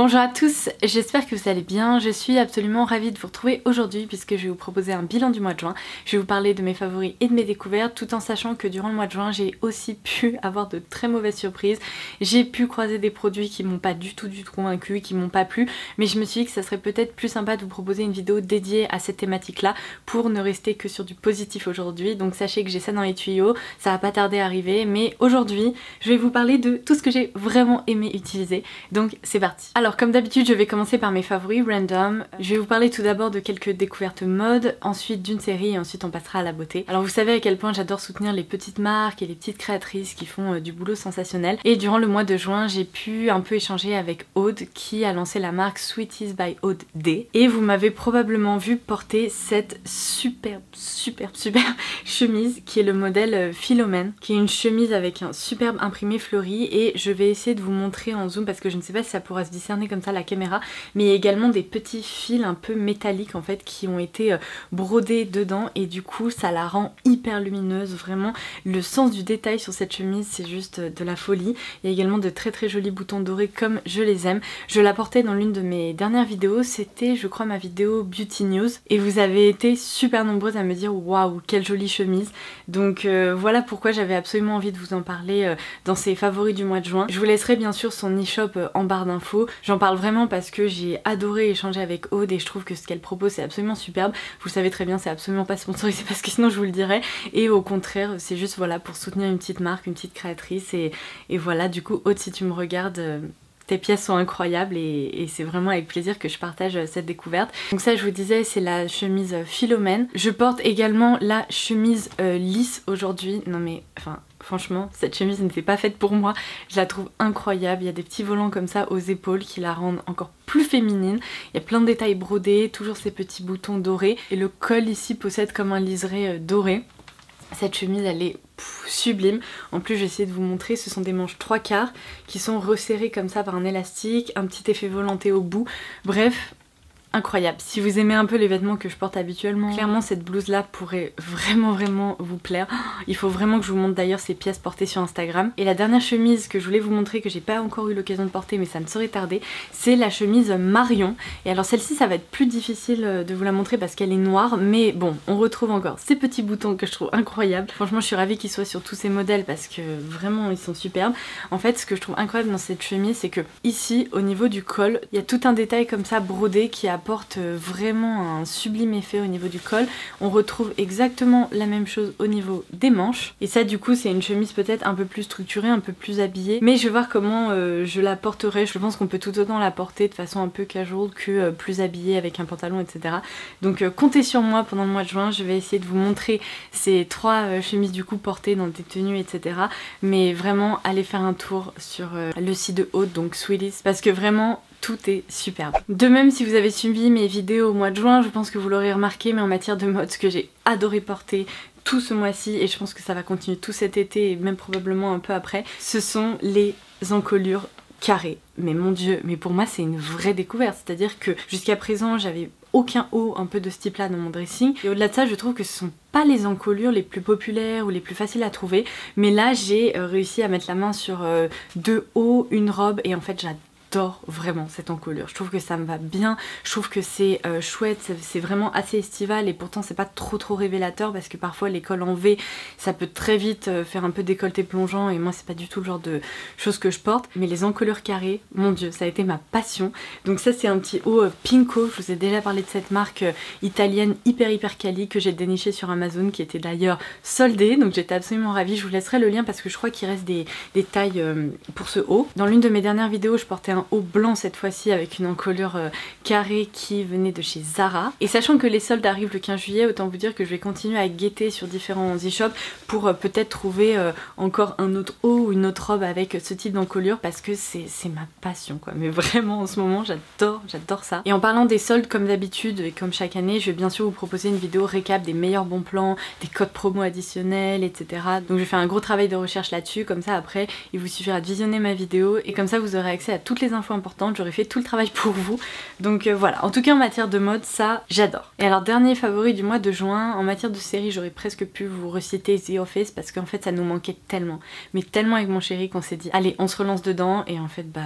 Bonjour à tous, j'espère que vous allez bien. Je suis absolument ravie de vous retrouver aujourd'hui puisque je vais vous proposer un bilan du mois de juin. Je vais vous parler de mes favoris et de mes découvertes tout en sachant que durant le mois de juin j'ai aussi pu avoir de très mauvaises surprises. J'ai pu croiser des produits qui m'ont pas du tout convaincu, qui m'ont pas plu, mais je me suis dit que ça serait peut-être plus sympa de vous proposer une vidéo dédiée à cette thématique là pour ne rester que sur du positif aujourd'hui. Donc sachez que j'ai ça dans les tuyaux, ça va pas tarder à arriver, mais aujourd'hui je vais vous parler de tout ce que j'ai vraiment aimé utiliser. Donc c'est parti. Alors comme d'habitude je vais commencer par mes favoris random. Je vais vous parler tout d'abord de quelques découvertes mode, ensuite d'une série et ensuite on passera à la beauté. Alors vous savez à quel point j'adore soutenir les petites marques et les petites créatrices qui font du boulot sensationnel. Et durant le mois de juin j'ai pu un peu échanger avec Aude qui a lancé la marque Sweeties by Aude D. Et vous m'avez probablement vu porter cette superbe chemise qui est le modèle Philomène, qui est une chemise avec un superbe imprimé fleuri, et je vais essayer de vous montrer en zoom parce que je ne sais pas si ça pourra se discerner comme ça à la caméra, mais il y a également des petits fils un peu métalliques en fait qui ont été brodés dedans et du coup ça la rend hyper lumineuse. Vraiment le sens du détail sur cette chemise c'est juste de la folie. Il y a également de très jolis boutons dorés comme je les aime. Je la portais dans l'une de mes dernières vidéos, c'était je crois ma vidéo Beauty News, et vous avez été super nombreuses à me dire waouh quelle jolie chemise. Donc voilà pourquoi j'avais absolument envie de vous en parler dans ces favoris du mois de juin. Je vous laisserai bien sûr son e-shop en barre d'infos. J'en parle vraiment parce que j'ai adoré échanger avec Aude et je trouve que ce qu'elle propose c'est absolument superbe. Vous le savez très bien, c'est absolument pas sponsorisé parce que sinon je vous le dirais, et au contraire c'est juste voilà pour soutenir une petite marque, une petite créatrice, et voilà. Du coup Aude, si tu me regardes, tes pièces sont incroyables et c'est vraiment avec plaisir que je partage cette découverte. Donc ça je vous disais c'est la chemise Philomène. Je porte également la chemise lisse aujourd'hui. Non mais enfin franchement cette chemise n'était pas faite pour moi, je la trouve incroyable. Il y a des petits volants comme ça aux épaules qui la rendent encore plus féminine. Il y a plein de détails brodés, toujours ces petits boutons dorés, et le col ici possède comme un liseré doré. Cette chemise elle est sublime. En plus je vais essayer de vous montrer, ce sont des manches 3/4 qui sont resserrées comme ça par un élastique, un petit effet volanté au bout. Bref, incroyable. Si vous aimez un peu les vêtements que je porte habituellement, clairement cette blouse là pourrait vraiment vous plaire. Il faut vraiment que je vous montre d'ailleurs ces pièces portées sur Instagram. Et la dernière chemise que je voulais vous montrer, que j'ai pas encore eu l'occasion de porter mais ça ne saurait tarder, c'est la chemise Marion. Et alors celle-ci ça va être plus difficile de vous la montrer parce qu'elle est noire, mais bon on retrouve encore ces petits boutons que je trouve incroyables. Franchement je suis ravie qu'ils soient sur tous ces modèles parce que vraiment ils sont superbes. En fait ce que je trouve incroyable dans cette chemise c'est que ici au niveau du col il y a tout un détail comme ça brodé qui apporte vraiment un sublime effet au niveau du col. On retrouve exactement la même chose au niveau des manches, et ça du coup c'est une chemise peut-être un peu plus structurée, un peu plus habillée, mais je vais voir comment je la porterai. Je pense qu'on peut tout autant la porter de façon un peu casual que plus habillée avec un pantalon etc. Donc comptez sur moi pendant le mois de juin, je vais essayer de vous montrer ces trois chemises du coup portées dans des tenues etc. Mais vraiment allez faire un tour sur le site de Aude, donc Sweeties, parce que vraiment tout est superbe. De même si vous avez suivi mes vidéos au mois de juin, je pense que vous l'aurez remarqué, mais en matière de mode, ce que j'ai adoré porter tout ce mois-ci, et je pense que ça va continuer tout cet été et même probablement un peu après, ce sont les encolures carrées. Mais mon dieu, mais pour moi c'est une vraie découverte, c'est-à-dire que jusqu'à présent j'avais aucun haut un peu de ce type là dans mon dressing, et au-delà de ça je trouve que ce sont pas les encolures les plus populaires ou les plus faciles à trouver, mais là j'ai réussi à mettre la main sur deux hauts, une robe, et en fait j'adore vraiment cette encolure. Je trouve que ça me va bien, je trouve que c'est chouette, c'est vraiment assez estival, et pourtant c'est pas trop révélateur parce que parfois les cols en V ça peut très vite faire un peu décolleté plongeant, et moi c'est pas du tout le genre de choses que je porte, mais les encolures carrées, mon dieu, ça a été ma passion. Donc ça c'est un petit haut Pinko, je vous ai déjà parlé de cette marque italienne hyper quali que j'ai déniché sur Amazon, qui était d'ailleurs soldée, donc j'étais absolument ravie. Je vous laisserai le lien parce que je crois qu'il reste des tailles pour ce haut. Dans l'une de mes dernières vidéos je portais un haut blanc cette fois-ci avec une encolure carrée qui venait de chez Zara, et sachant que les soldes arrivent le 15 juillet, autant vous dire que je vais continuer à guetter sur différents e-shops pour peut-être trouver encore un autre haut ou une autre robe avec ce type d'encolure, parce que c'est ma passion quoi. Mais vraiment en ce moment j'adore ça. Et en parlant des soldes, comme d'habitude et comme chaque année, je vais bien sûr vous proposer une vidéo récap des meilleurs bons plans, des codes promo additionnels etc. Donc je fais un gros travail de recherche là-dessus, comme ça après il vous suffira de visionner ma vidéo et comme ça vous aurez accès à toutes les infos importantes, j'aurais fait tout le travail pour vous. Donc voilà, en tout cas en matière de mode, ça j'adore. Et alors dernier favori du mois de juin, en matière de série j'aurais presque pu vous reciter The Office parce qu'en fait ça nous manquait tellement, mais tellement avec mon chéri qu'on s'est dit allez on se relance dedans et en fait bah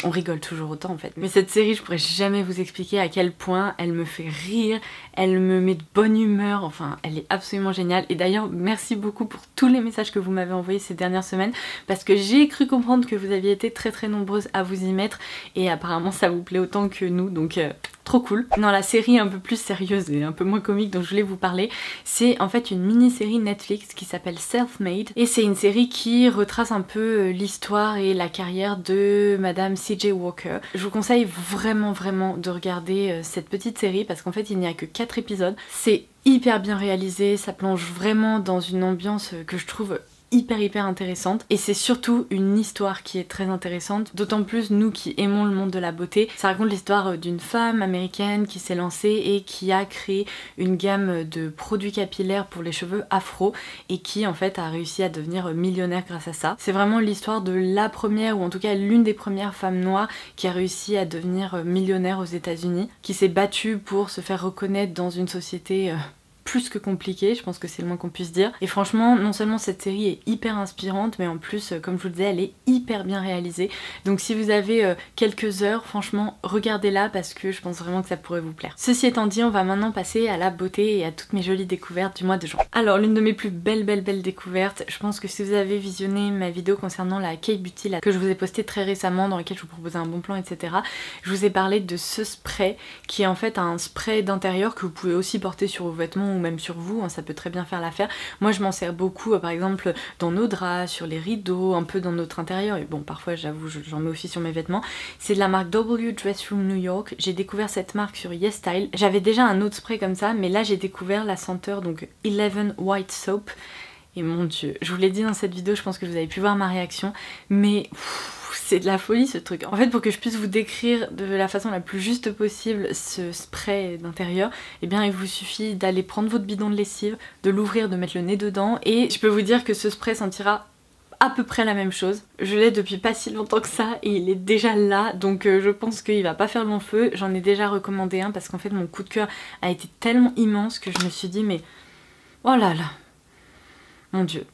on rigole toujours autant en fait. Mais cette série je pourrais jamais vous expliquer à quel point elle me fait rire, elle me met de bonne humeur, enfin elle est absolument géniale. Et d'ailleurs merci beaucoup pour tous les messages que vous m'avez envoyés ces dernières semaines parce que j'ai cru comprendre que vous aviez été très nombreuses à vous y mettre et apparemment ça vous plaît autant que nous, donc trop cool. Non, la série un peu plus sérieuse et un peu moins comique dont je voulais vous parler, c'est en fait une mini-série Netflix qui s'appelle Self-Made et c'est une série qui retrace un peu l'histoire et la carrière de Madame C.J. Walker. Je vous conseille vraiment de regarder cette petite série parce qu'en fait il n'y a que 4 épisodes. C'est hyper bien réalisé, ça plonge vraiment dans une ambiance que je trouve hyper intéressante et c'est surtout une histoire qui est très intéressante, d'autant plus nous qui aimons le monde de la beauté. Ça raconte l'histoire d'une femme américaine qui s'est lancée et qui a créé une gamme de produits capillaires pour les cheveux afro et qui en fait a réussi à devenir millionnaire grâce à ça. C'est vraiment l'histoire de la première ou en tout cas l'une des premières femmes noires qui a réussi à devenir millionnaire aux États-Unis, qui s'est battue pour se faire reconnaître dans une société plus que compliqué, je pense que c'est le moins qu'on puisse dire. Et franchement, non seulement cette série est hyper inspirante, mais en plus, comme je vous le disais, elle est hyper bien réalisée. Donc si vous avez quelques heures, franchement, regardez-la parce que je pense vraiment que ça pourrait vous plaire. Ceci étant dit, on va maintenant passer à la beauté et à toutes mes jolies découvertes du mois de juin. Alors, l'une de mes plus belles découvertes, je pense que si vous avez visionné ma vidéo concernant la K-Beauty que je vous ai postée très récemment, dans laquelle je vous proposais un bon plan, etc., je vous ai parlé de ce spray, qui est en fait un spray d'intérieur que vous pouvez aussi porter sur vos vêtements ou même sur vous, hein, ça peut très bien faire l'affaire. Moi je m'en sers beaucoup par exemple dans nos draps, sur les rideaux, un peu dans notre intérieur et bon parfois j'avoue j'en mets aussi sur mes vêtements. C'est de la marque W Dressroom New York, j'ai découvert cette marque sur YesStyle. J'avais déjà un autre spray comme ça mais là j'ai découvert la senteur donc 11 White Soap et mon dieu, je vous l'ai dit dans cette vidéo, je pense que vous avez pu voir ma réaction mais c'est de la folie ce truc. En fait pour que je puisse vous décrire de la façon la plus juste possible ce spray d'intérieur, eh bien il vous suffit d'aller prendre votre bidon de lessive, de l'ouvrir, de mettre le nez dedans et je peux vous dire que ce spray sentira à peu près la même chose. Je l'ai depuis pas si longtemps que ça et il est déjà là donc je pense qu'il va pas faire long feu. J'en ai déjà recommandé un parce qu'en fait mon coup de cœur a été tellement immense que je me suis dit mais oh là là, mon dieu,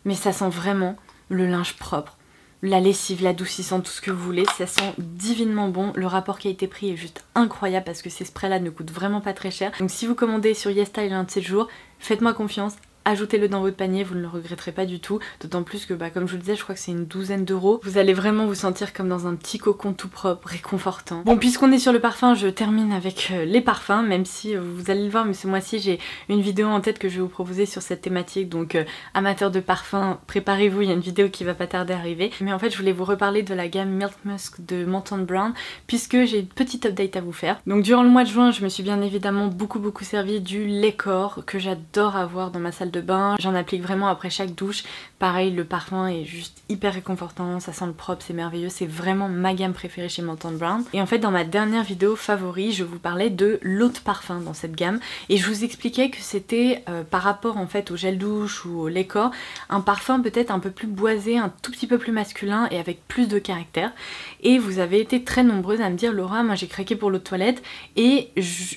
mais ça sent vraiment le linge propre. La lessive, l'adoucissant, tout ce que vous voulez, ça sent divinement bon. Le rapport qualité-prix est juste incroyable parce que ces sprays-là ne coûtent vraiment pas très cher. Donc si vous commandez sur YesStyle un de ces jours, faites-moi confiance. Ajoutez-le dans votre panier, vous ne le regretterez pas du tout. D'autant plus que, comme je vous le disais, je crois que c'est une douzaine d'euros. Vous allez vraiment vous sentir comme dans un petit cocon tout propre, réconfortant. Bon, puisqu'on est sur le parfum, je termine avec les parfums, même si vous allez le voir, mais ce mois-ci, j'ai une vidéo en tête que je vais vous proposer sur cette thématique. Donc, amateurs de parfums, préparez-vous, il y a une vidéo qui va pas tarder à arriver. Mais en fait, je voulais vous reparler de la gamme Milk Musk de Monton Brown, puisque j'ai une petite update à vous faire. Donc, durant le mois de juin, je me suis bien évidemment beaucoup servi du lait corps, que j'adore avoir dans ma salle de bain. J'en applique vraiment après chaque douche. Pareil, le parfum est juste hyper réconfortant, ça sent le propre, c'est merveilleux, c'est vraiment ma gamme préférée chez Monton Brown. Et en fait dans ma dernière vidéo favori, je vous parlais de l'autre parfum dans cette gamme et je vous expliquais que c'était par rapport en fait au gel douche ou au lait corps, un parfum peut-être un peu plus boisé, un tout petit peu plus masculin et avec plus de caractère. Et vous avez été très nombreuses à me dire Laura, moi j'ai craqué pour l'eau de toilette et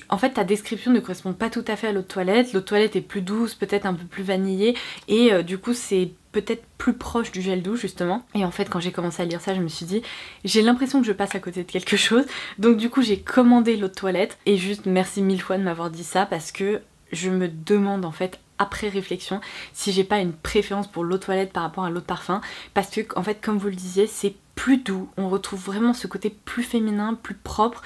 en fait ta description ne correspond pas tout à fait à l'eau de toilette. L'eau de toilette est plus douce, peut-être un peu plus vanillée et du coup c'est peut-être plus proche du gel douche justement. Et en fait quand j'ai commencé à lire ça je me suis dit j'ai l'impression que je passe à côté de quelque chose. Donc du coup j'ai commandé l'eau de toilette et juste merci 1000 fois de m'avoir dit ça parce que je me demande en fait après réflexion si j'ai pas une préférence pour l'eau de toilette par rapport à l'eau de parfum parce que en fait comme vous le disiez c'est plus doux, on retrouve vraiment ce côté plus féminin, plus propre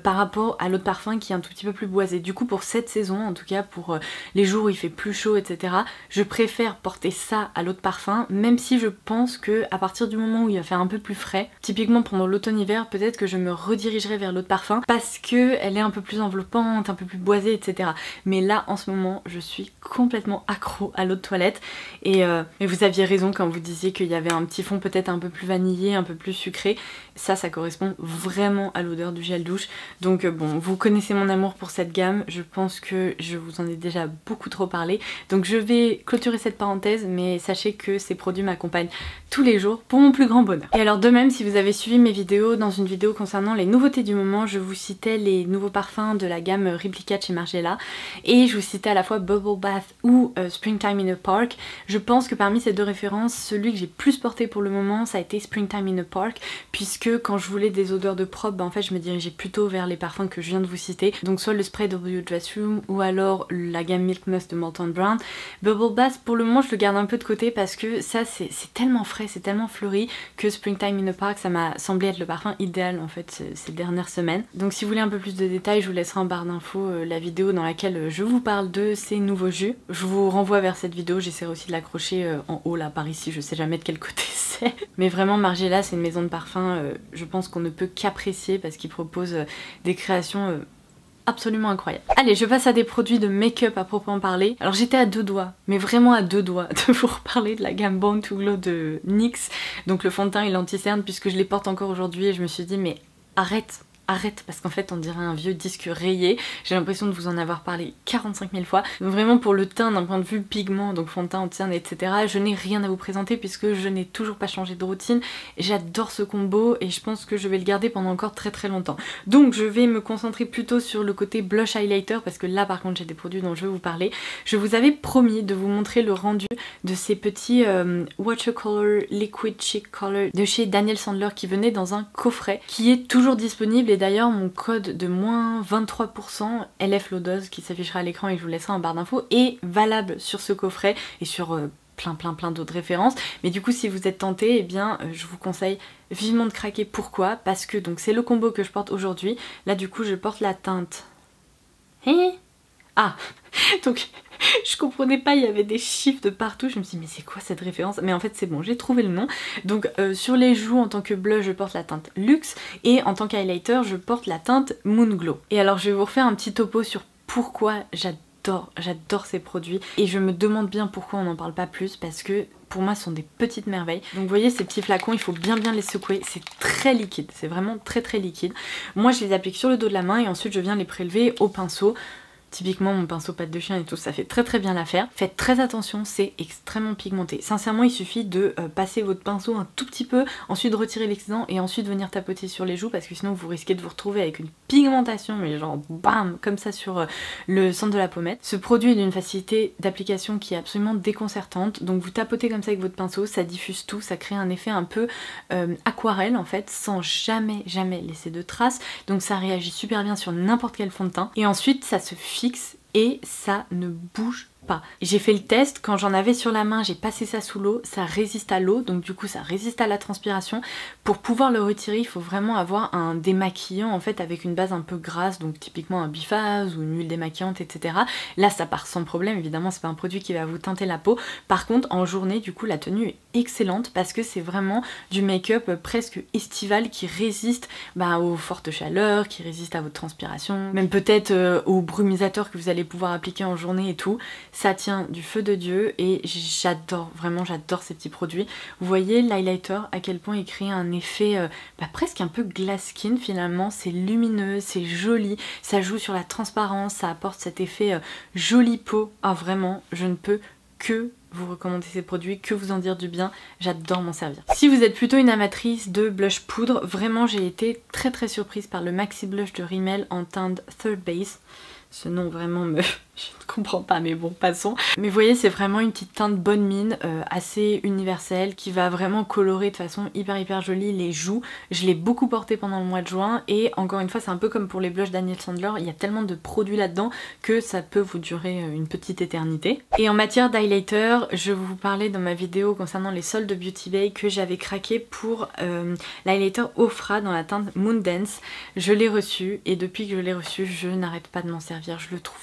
par rapport à l'eau de parfum qui est un tout petit peu plus boisé. Du coup pour cette saison, en tout cas pour les jours où il fait plus chaud etc, je préfère porter ça à l'eau de parfum, même si je pense que à partir du moment où il va faire un peu plus frais, typiquement pendant l'automne-hiver, peut-être que je me redirigerai vers l'eau de parfum parce que elle est un peu plus enveloppante, un peu plus boisée etc. Mais là en ce moment je suis complètement accro à l'eau de toilette et vous aviez raison quand vous disiez qu'il y avait un petit fond peut-être un peu plus vanillé, un peu plus sucré. Ça correspond vraiment à l'odeur du gel douche. Donc bon, vous connaissez mon amour pour cette gamme, je pense que je vous en ai déjà beaucoup trop parlé. Donc je vais clôturer cette parenthèse, mais sachez que ces produits m'accompagnent tous les jours pour mon plus grand bonheur. Et alors de même, si vous avez suivi mes vidéos, dans une vidéo concernant les nouveautés du moment, je vous citais les nouveaux parfums de la gamme Replica chez Margiela, et je vous citais à la fois Bubble Bath ou Springtime in a Park. Je pense que parmi ces deux références, celui que j'ai plus porté pour le moment, ça a été Springtime in a Park, puisque quand je voulais des odeurs de propre, en fait je me dirigeais plutôt vers les parfums que je viens de vous citer, donc soit le Spray W Dress Room ou alors la gamme Milk Musk de Molton Brown. Bubble Bath pour le moment je le garde un peu de côté parce que ça c'est tellement frais, c'est tellement fleuri que Springtime in a Park ça m'a semblé être le parfum idéal en fait ces dernières semaines. Donc si vous voulez un peu plus de détails, je vous laisserai en barre d'infos la vidéo dans laquelle je vous parle de ces nouveaux jus. Je vous renvoie vers cette vidéo, j'essaierai aussi de l'accrocher en haut là par ici, je sais jamais de quel côté c'est. Mais vraiment Margiela c'est une maison de parfum, je pense qu'on ne peut qu'apprécier parce qu'ils proposent des créations absolument incroyable. Allez, je passe à des produits de make-up à proprement parler. Alors j'étais à deux doigts, mais vraiment à deux doigts de vous reparler de la gamme Born to Glow de NYX, donc le fond de teint et l'anti-cerne, puisque je les porte encore aujourd'hui et je me suis dit mais arrête, parce qu'en fait on dirait un vieux disque rayé. J'ai l'impression de vous en avoir parlé 45 000 fois. Donc vraiment pour le teint d'un point de vue pigment, donc fond de teint, anti-cerne, etc. je n'ai rien à vous présenter puisque je n'ai toujours pas changé de routine. J'adore ce combo et je pense que je vais le garder pendant encore très longtemps. Donc je vais me concentrer plutôt sur le côté blush highlighter parce que là par contre j'ai des produits dont je vais vous parler. Je vous avais promis de vous montrer le rendu de ces petits Watercolor Liquid Cheek Color de chez Daniel Sandler qui venait dans un coffret qui est toujours disponible. Et d'ailleurs mon code de moins 23% LF Lodose qui s'affichera à l'écran et que je vous laisserai en barre d'infos est valable sur ce coffret et sur plein d'autres références. Mais du coup si vous êtes tenté, eh bien je vous conseille vivement de craquer. Pourquoi? Parce que donc c'est le combo que je porte aujourd'hui. Là du coup je porte la teinte. Ah donc je comprenais pas, il y avait des chiffres de partout, je me suis dit mais c'est quoi cette référence? Mais en fait c'est bon, j'ai trouvé le nom. Donc sur les joues en tant que blush je porte la teinte Luxe et en tant qu'highlighter je porte la teinte Moon Glow. Et alors je vais vous refaire un petit topo sur pourquoi j'adore ces produits et je me demande bien pourquoi on n'en parle pas plus parce que pour moi ce sont des petites merveilles. Donc vous voyez ces petits flacons, il faut bien les secouer, c'est très liquide, c'est vraiment très liquide. Moi je les applique sur le dos de la main et ensuite je viens les prélever au pinceau. Typiquement mon pinceau patte de chien et tout, ça fait très bien l'affaire. Faites très attention, c'est extrêmement pigmenté. Sincèrement il suffit de passer votre pinceau un tout petit peu, ensuite retirer l'excédent et ensuite venir tapoter sur les joues parce que sinon vous risquez de vous retrouver avec une pigmentation mais genre bam comme ça sur le centre de la pommette. Ce produit est d'une facilité d'application qui est absolument déconcertante. Donc vous tapotez comme ça avec votre pinceau, ça diffuse tout, ça crée un effet un peu aquarelle en fait sans jamais laisser de traces. Donc ça réagit super bien sur n'importe quel fond de teint. Et ensuite ça se fixe et ça ne bouge pas. J'ai fait le test, quand j'en avais sur la main, j'ai passé ça sous l'eau, ça résiste à l'eau, donc du coup ça résiste à la transpiration. Pour pouvoir le retirer, il faut vraiment avoir un démaquillant en fait avec une base un peu grasse, donc typiquement un biphase ou une huile démaquillante, etc. Là ça part sans problème, évidemment c'est pas un produit qui va vous teinter la peau. Par contre en journée, du coup la tenue est excellente parce que c'est vraiment du make-up presque estival qui résiste aux fortes chaleurs, qui résiste à votre transpiration, même peut-être aux brumisateurs que vous allez pouvoir appliquer en journée et tout. Ça tient du feu de Dieu et j'adore, vraiment j'adore ces petits produits. Vous voyez l'highlighter à quel point il crée un effet presque un peu glass skin finalement, c'est lumineux, c'est joli, ça joue sur la transparence, ça apporte cet effet jolie peau. Ah vraiment, je ne peux que vous recommander ces produits, que vous en dire du bien, j'adore m'en servir. Si vous êtes plutôt une amatrice de blush poudre, vraiment j'ai été très surprise par le Maxi Blush de Rimmel en teinte Third Base. Ce nom vraiment me... je ne comprends pas mais bon passons. Mais vous voyez c'est vraiment une petite teinte bonne mine, assez universelle, qui va vraiment colorer de façon hyper jolie les joues. Je l'ai beaucoup porté pendant le mois de juin et encore une fois c'est un peu comme pour les blushs Daniel Sandler, il y a tellement de produits là-dedans que ça peut vous durer une petite éternité. Et en matière d'highlighter, je vous parlais dans ma vidéo concernant les soldes de Beauty Bay que j'avais craqué pour l'highlighter Ofra dans la teinte Moon Dance. Je l'ai reçu et depuis que je l'ai reçu je n'arrête pas de m'en servir, je le trouve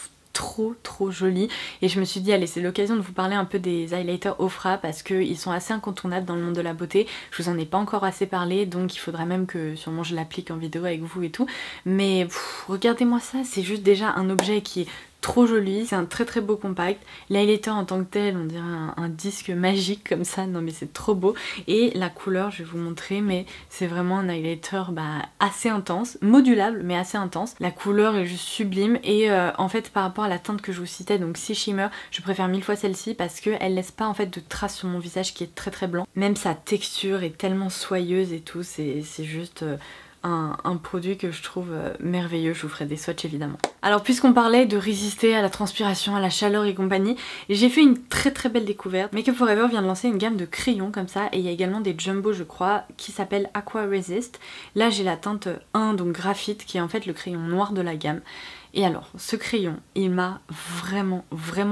trop joli et je me suis dit allez c'est l'occasion de vous parler un peu des highlighters Ofra parce qu'ils sont assez incontournables dans le monde de la beauté. Je vous en ai pas encore assez parlé donc il faudrait même que sûrement je l'applique en vidéo avec vous et tout, mais regardez-moi ça, c'est juste déjà un objet qui est trop joli, c'est un très beau compact. L'highlighter en tant que tel, on dirait un disque magique comme ça, non mais c'est trop beau. Et la couleur, je vais vous montrer, mais c'est vraiment un highlighter assez intense, modulable mais assez intense. La couleur est juste sublime et en fait par rapport à la teinte que je vous citais, donc Sea Shimmer, je préfère 1000 fois celle-ci parce qu'elle laisse pas en fait de traces sur mon visage qui est très blanc. Même sa texture est tellement soyeuse et tout, c'est juste... un produit que je trouve merveilleux. Je vous ferai des swatchs évidemment. Alors puisqu'on parlait de résister à la transpiration, à la chaleur et compagnie, j'ai fait une très belle découverte. Make Up For Ever vient de lancer une gamme de crayons comme ça et il y a également des jumbo je crois qui s'appelle Aqua Resist. Là j'ai la teinte 1 donc graphite qui est en fait le crayon noir de la gamme. Et alors, ce crayon, il m'a vraiment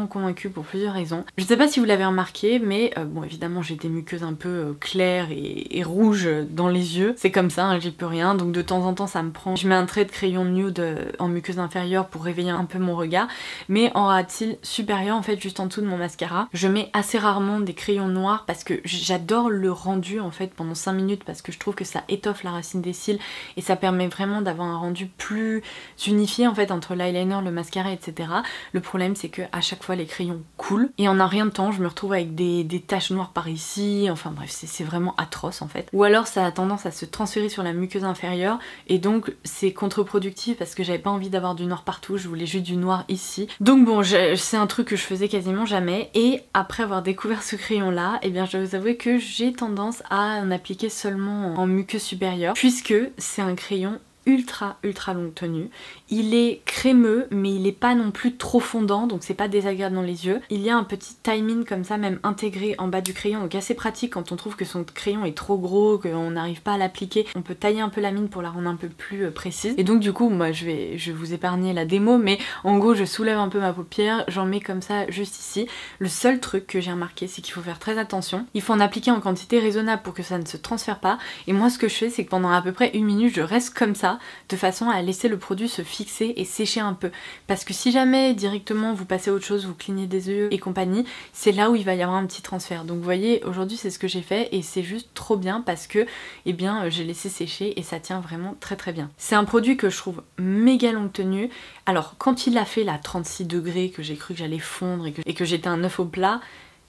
convaincue pour plusieurs raisons. Je ne sais pas si vous l'avez remarqué, mais bon, évidemment, j'ai des muqueuses un peu claires et rouges dans les yeux. C'est comme ça, hein, j'y peux rien, donc de temps en temps, ça me prend. Je mets un trait de crayon nude en muqueuse inférieure pour réveiller un peu mon regard, mais en ras-de-cils supérieur, en fait, juste en dessous de mon mascara. Je mets assez rarement des crayons noirs parce que j'adore le rendu, en fait, pendant 5 minutes parce que je trouve que ça étoffe la racine des cils et ça permet vraiment d'avoir un rendu plus unifié, en fait, entre l'eyeliner, le mascara, etc. Le problème c'est que à chaque fois les crayons coulent et en un rien de temps je me retrouve avec des taches noires par ici, enfin bref c'est vraiment atroce en fait. Ou alors ça a tendance à se transférer sur la muqueuse inférieure et donc c'est contre-productif parce que j'avais pas envie d'avoir du noir partout, je voulais juste du noir ici. Donc bon, c'est un truc que je faisais quasiment jamais et après avoir découvert ce crayon là, et bien je dois vous avouer que j'ai tendance à en appliquer seulement en muqueuse supérieure puisque c'est un crayon ultra longue tenue. Il est crémeux mais il est pas non plus trop fondant donc c'est pas désagréable dans les yeux. Il y a un petit timing comme ça même intégré en bas du crayon donc assez pratique quand on trouve que son crayon est trop gros, qu'on n'arrive pas à l'appliquer. On peut tailler un peu la mine pour la rendre un peu plus précise. Et donc du coup moi je vais vous épargner la démo mais en gros je soulève un peu ma paupière, j'en mets comme ça juste ici. Le seul truc que j'ai remarqué c'est qu'il faut faire très attention. Il faut en appliquer en quantité raisonnable pour que ça ne se transfère pas et moi ce que je fais c'est que pendant à peu près 1 minute je reste comme ça de façon à laisser le produit se fixer et sécher un peu. Parce que si jamais directement vous passez à autre chose, vous clignez des yeux et compagnie, c'est là où il va y avoir un petit transfert. Donc vous voyez, aujourd'hui c'est ce que j'ai fait et c'est juste trop bien parce que eh bien j'ai laissé sécher et ça tient vraiment très bien. C'est un produit que je trouve méga longue tenue. Alors quand il a fait la 36 degrés que j'ai cru que j'allais fondre et que j'étais un œuf au plat,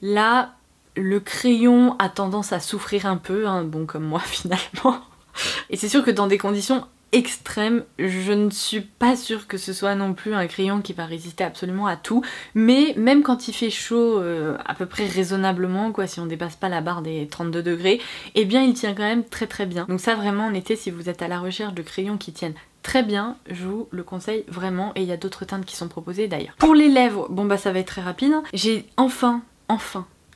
là le crayon a tendance à souffrir un peu, hein, bon comme moi finalement. Et c'est sûr que dans des conditions extrême, je ne suis pas sûre que ce soit non plus un crayon qui va résister absolument à tout, mais même quand il fait chaud à peu près raisonnablement quoi, si on dépasse pas la barre des 32 degrés, eh bien il tient quand même très bien. Donc ça vraiment en été si vous êtes à la recherche de crayons qui tiennent très bien, je vous le conseille vraiment et il y a d'autres teintes qui sont proposées d'ailleurs. Pour les lèvres, bon bah ça va être très rapide, hein. J'ai enfin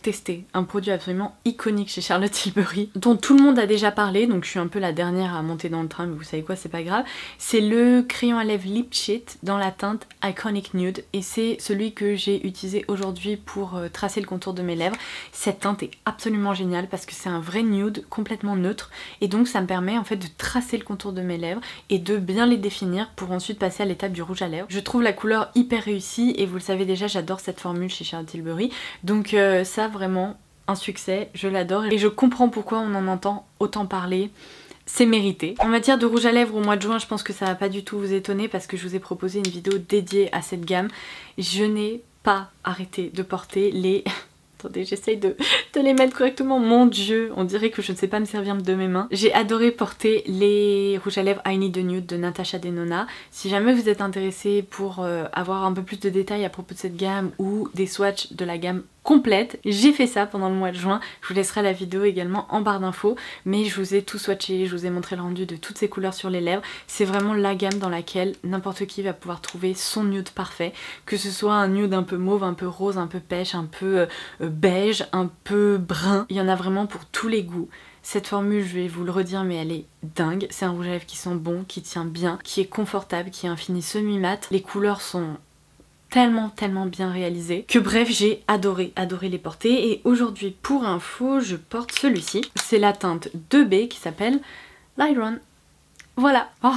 tester un produit absolument iconique chez Charlotte Tilbury dont tout le monde a déjà parlé, donc je suis un peu la dernière à monter dans le train mais vous savez quoi, c'est pas grave. C'est le crayon à lèvres Lip Cheat dans la teinte Iconic Nude et c'est celui que j'ai utilisé aujourd'hui pour tracer le contour de mes lèvres. Cette teinte est absolument géniale parce que c'est un vrai nude complètement neutre et donc ça me permet en fait de tracer le contour de mes lèvres et de bien les définir pour ensuite passer à l'étape du rouge à lèvres. Je trouve la couleur hyper réussie et vous le savez déjà, j'adore cette formule chez Charlotte Tilbury, donc ça vraiment un succès, je l'adore et je comprends pourquoi on en entend autant parler. C'est mérité. En matière de rouge à lèvres au mois de juin, je pense que ça va pas du tout vous étonner parce que je vous ai proposé une vidéo dédiée à cette gamme. Je n'ai pas arrêté de porter les... Attendez, j'essaye de les mettre correctement. Mon dieu, on dirait que je ne sais pas me servir de mes mains. J'ai adoré porter les rouges à lèvres I Need a Nude de Natasha Denona. Si jamais vous êtes intéressé pour avoir un peu plus de détails à propos de cette gamme ou des swatchs de la gamme complète, j'ai fait ça pendant le mois de juin. Je vous laisserai la vidéo également en barre d'infos, mais je vous ai tout swatché, je vous ai montré le rendu de toutes ces couleurs sur les lèvres. C'est vraiment la gamme dans laquelle n'importe qui va pouvoir trouver son nude parfait, que ce soit un nude un peu mauve, un peu rose, un peu pêche, un peu beige, un peu brun. Il y en a vraiment pour tous les goûts. Cette formule, je vais vous le redire, mais elle est dingue. C'est un rouge à lèvres qui sent bon, qui tient bien, qui est confortable, qui est un fini semi-mat. Les couleurs sont tellement bien réalisé que bref j'ai adoré les porter et aujourd'hui pour info je porte celui-ci. C'est la teinte 2B qui s'appelle Lyron. Voilà. Oh,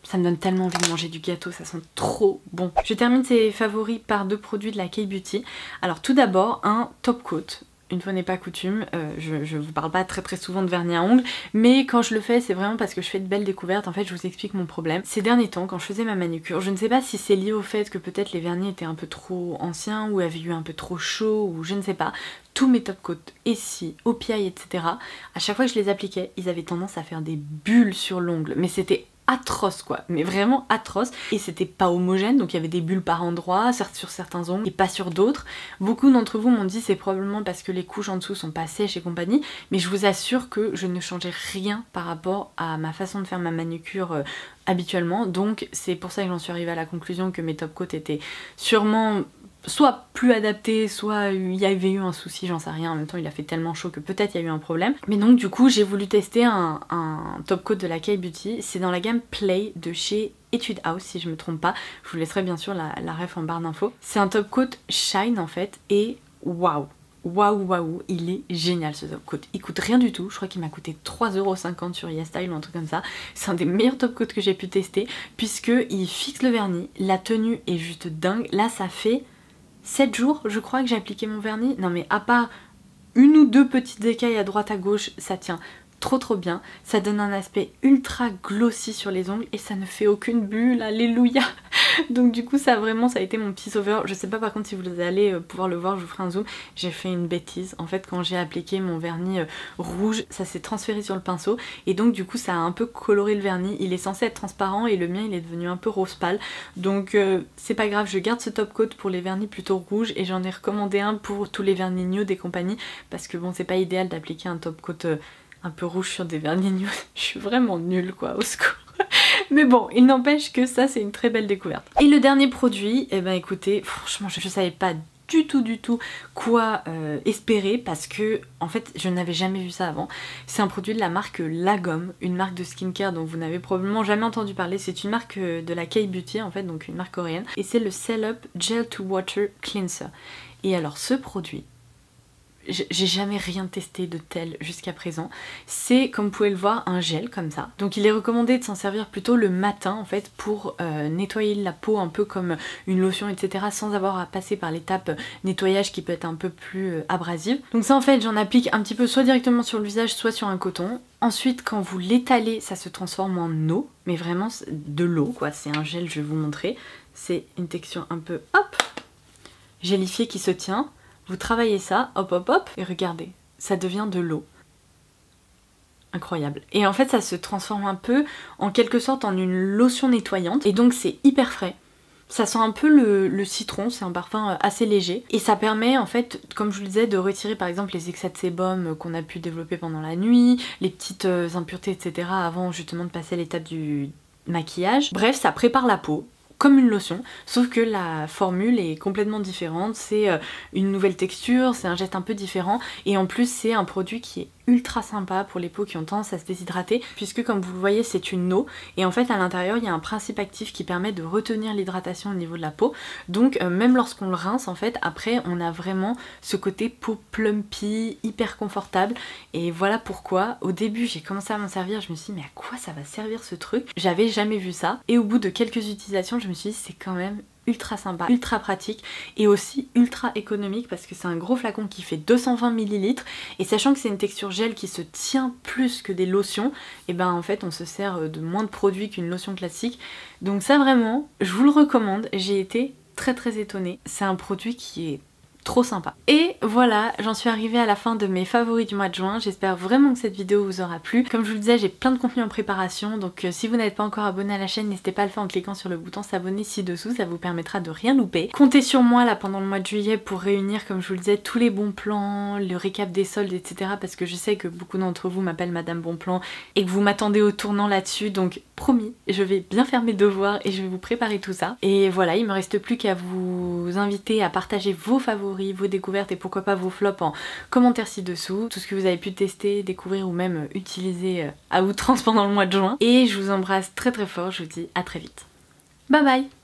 ça me donne tellement envie de manger du gâteau, ça sent trop bon. Je termine ces favoris par deux produits de la K-Beauty. Alors tout d'abord un top coat. une fois n'est pas coutume, je vous parle pas très souvent de vernis à ongles, mais quand je le fais c'est vraiment parce que je fais de belles découvertes. En fait je vous explique mon problème. Ces derniers temps quand je faisais ma manucure, je ne sais pas si c'est lié au fait que peut-être les vernis étaient un peu trop anciens ou avaient eu un peu trop chaud ou je ne sais pas, tous mes top coats, ici, au pied, etc. À chaque fois que je les appliquais, ils avaient tendance à faire des bulles sur l'ongle, mais c'était atroce quoi, mais vraiment atroce, et c'était pas homogène, donc il y avait des bulles par endroits, certes sur certains ongles et pas sur d'autres. Beaucoup d'entre vous m'ont dit c'est probablement parce que les couches en dessous sont pas sèches et compagnie, mais je vous assure que je ne changeais rien par rapport à ma façon de faire ma manucure habituellement, donc c'est pour ça que j'en suis arrivée à la conclusion que mes top coats étaient sûrement soit plus adapté, soit il y avait eu un souci, j'en sais rien, en même temps il a fait tellement chaud que peut-être il y a eu un problème. Mais donc du coup j'ai voulu tester un top coat de la K-Beauty, c'est dans la gamme Play de chez Etude House si je me trompe pas, je vous laisserai bien sûr la ref en barre d'infos. C'est un top coat shine en fait et waouh, waouh, il est génial ce top coat. Il coûte rien du tout, je crois qu'il m'a coûté 3,50€ sur YesStyle ou un truc comme ça. C'est un des meilleurs top coats que j'ai pu tester puisque il fixe le vernis, la tenue est juste dingue. Là ça fait 7 jours je crois que j'ai appliqué mon vernis, non mais à part une ou deux petites écailles à droite à gauche, ça tient trop bien, ça donne un aspect ultra glossy sur les ongles et ça ne fait aucune bulle, alléluia. Donc du coup ça vraiment ça a été mon petit sauveur. Je sais pas par contre si vous allez pouvoir le voir, je vous ferai un zoom, j'ai fait une bêtise. En fait quand j'ai appliqué mon vernis rouge, ça s'est transféré sur le pinceau et donc du coup ça a un peu coloré le vernis. Il est censé être transparent et le mien il est devenu un peu rose pâle. Donc c'est pas grave, je garde ce top coat pour les vernis plutôt rouges et j'en ai recommandé un pour tous les vernis nude et compagnie parce que bon c'est pas idéal d'appliquer un top coat un peu rouge sur des vernis nude. Je suis vraiment nulle quoi, au secours. Mais bon, il n'empêche que ça c'est une très belle découverte. Et le dernier produit, eh ben écoutez, franchement je savais pas du tout quoi espérer parce que en fait je n'avais jamais vu ça avant. C'est un produit de la marque Lagom, une marque de skincare dont vous n'avez probablement jamais entendu parler. C'est une marque de la K-Beauty en fait, donc une marque coréenne. Et c'est le Cell Up Gel to Water Cleanser. Et alors ce produit, j'ai jamais rien testé de tel jusqu'à présent. C'est, comme vous pouvez le voir, un gel comme ça. Donc il est recommandé de s'en servir plutôt le matin en fait pour nettoyer la peau un peu comme une lotion etc. sans avoir à passer par l'étape nettoyage qui peut être un peu plus abrasive. Donc ça en fait j'en applique un petit peu soit directement sur le visage soit sur un coton. Ensuite quand vous l'étalez ça se transforme en eau, mais vraiment de l'eau quoi. C'est un gel, je vais vous montrer. C'est une texture un peu hop gélifiée qui se tient. Vous travaillez ça, hop, et regardez, ça devient de l'eau. Incroyable. Et en fait ça se transforme un peu en quelque sorte en une lotion nettoyante. Et donc c'est hyper frais. Ça sent un peu le citron, c'est un parfum assez léger. Et ça permet en fait, comme je vous le disais, de retirer par exemple les excès de sébum qu'on a pu développer pendant la nuit, les petites impuretés etc. avant justement de passer à l'étape du maquillage. Bref, ça prépare la peau comme une lotion, sauf que la formule est complètement différente, c'est une nouvelle texture, c'est un geste un peu différent et en plus c'est un produit qui est ultra sympa pour les peaux qui ont tendance à se déshydrater puisque comme vous le voyez c'est une eau et en fait à l'intérieur il y a un principe actif qui permet de retenir l'hydratation au niveau de la peau, donc même lorsqu'on le rince en fait après on a vraiment ce côté peau plumpy, hyper confortable et voilà pourquoi au début j'ai commencé à m'en servir, je me suis dit mais à quoi ça va servir ce truc, j'avais jamais vu ça et au bout de quelques utilisations je me suis dit c'est quand même ultra sympa, ultra pratique et aussi ultra économique parce que c'est un gros flacon qui fait 220 ml et sachant que c'est une texture gel qui se tient plus que des lotions, et ben en fait on se sert de moins de produits qu'une lotion classique. Donc ça vraiment, je vous le recommande, j'ai été très étonnée. C'est un produit qui est trop sympa. Et voilà, j'en suis arrivée à la fin de mes favoris du mois de juin. J'espère vraiment que cette vidéo vous aura plu. Comme je vous le disais, j'ai plein de contenu en préparation, donc si vous n'êtes pas encore abonné à la chaîne, n'hésitez pas à le faire en cliquant sur le bouton s'abonner ci-dessous, ça vous permettra de rien louper. Comptez sur moi là pendant le mois de juillet pour réunir, comme je vous le disais, tous les bons plans, le récap des soldes, etc. Parce que je sais que beaucoup d'entre vous m'appellent Madame Bon Plan et que vous m'attendez au tournant là-dessus, donc promis, je vais bien faire mes devoirs et je vais vous préparer tout ça. Et voilà, il me reste plus qu'à vous inviter à partager vos favoris, vos découvertes et pourquoi pas vos flops en commentaire ci-dessous, tout ce que vous avez pu tester, découvrir ou même utiliser à outrance pendant le mois de juin. Et je vous embrasse très fort, je vous dis à très vite. Bye bye!